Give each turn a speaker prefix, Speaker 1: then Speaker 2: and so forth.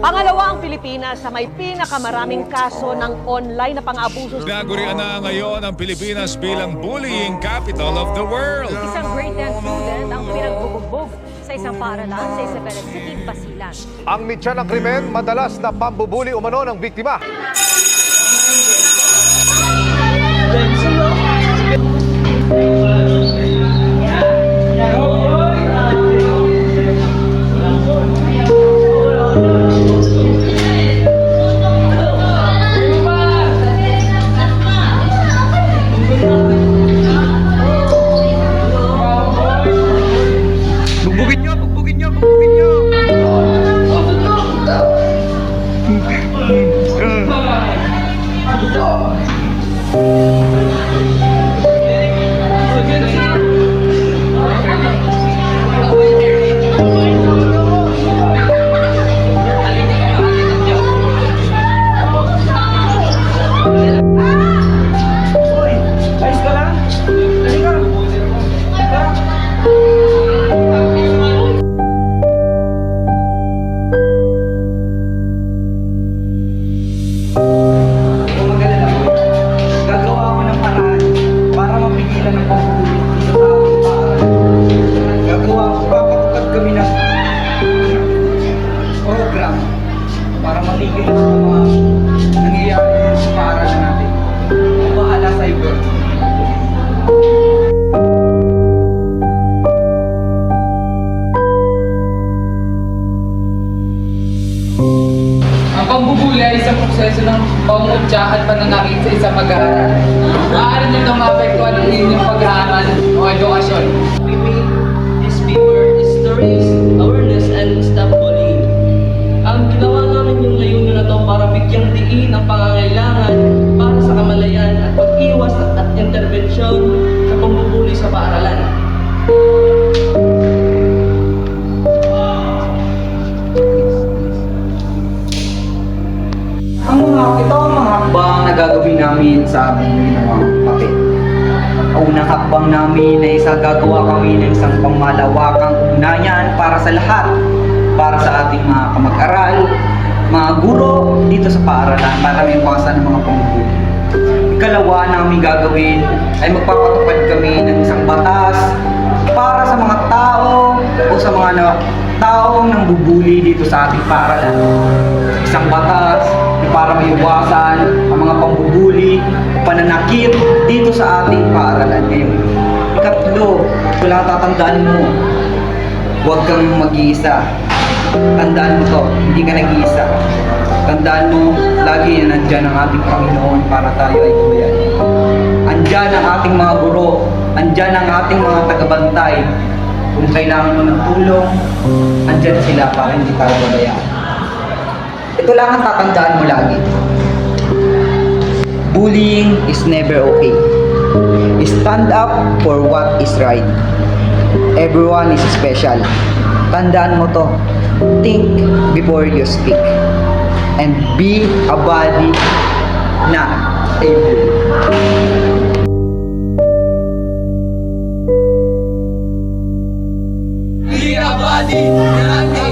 Speaker 1: Pangalawa ang Pilipinas sa may pinakamaraming kaso ng online na pang-abuso.
Speaker 2: Tinagurian na ngayon ang Pilipinas bilang bullying capital of the world.
Speaker 3: Isang grade 10 student ang pinagbubugbog sa isang paaralan sa Isabela City, Basilan.
Speaker 4: Ang mitya ng krimen, madalas na pambubuli umano ng biktima.
Speaker 5: Bugbugin nyo, bugbugin nyo, bugbugin nyo. Ayos ka lang? Halika. Gagawa ako ng paraan para mapigilan ang pagbubulit dito sa ating paaralan. Gagawa ako, papatupad kami ng program para matigil ang mga nangyayari sa paaralan natin. Ang bahala sa iyo.
Speaker 6: Ang pambubuli ay isang proseso ng pangungutya at pananakit sa isang mag-aaral. Maaari nito maapektuhan ang inyong pag-aaral o edukasyon.
Speaker 7: We make this paper is to raise awareness and stop bullying. Ang ginawa namin yung layunin na to para bigyang diin ang pangangailangan para sa kamalayan at pag-iwas at intervensyon sa pambubuli sa paaralan.
Speaker 5: Ito ang mga hakbang na gagawin namin sa aming ginawang papel. Ang unang hakbang namin ay gagawa kami ng isang pangmalawakang ugnayan para sa lahat. Para sa ating mga kamag-aral, mga guro dito sa paaralan para may iwasan ng mga pambubuli. Ikalawa na aming gagawin ay magpapatupad kami ng isang batas para sa mga tao o sa mga taong nang bubuli dito sa ating paaralan. Isang batas na para maiwasan ang mga pambubuli o pananakit dito sa ating paaralan ngayon. Ikatlo, ito lang tatandaan mo, huwag kang mag-iisa. Tandaan mo to, hindi ka nag-iisa. Tandaan mo, lagi na nandyan ang ating Panginoon para tayo ay tuloyan. Andyan ang ating mga guro, andyan ang ating mga tagabantay. Kung kailangan mo ng tulong, andyan sila para hindi tayo babayaan. Ito lang ang tatandaan mo lagi. Bullying is never okay. Stand up for what is right. Everyone is special. Tandaan mo to. Think before you speak. And be a body, not a bully.
Speaker 6: Be a body, not a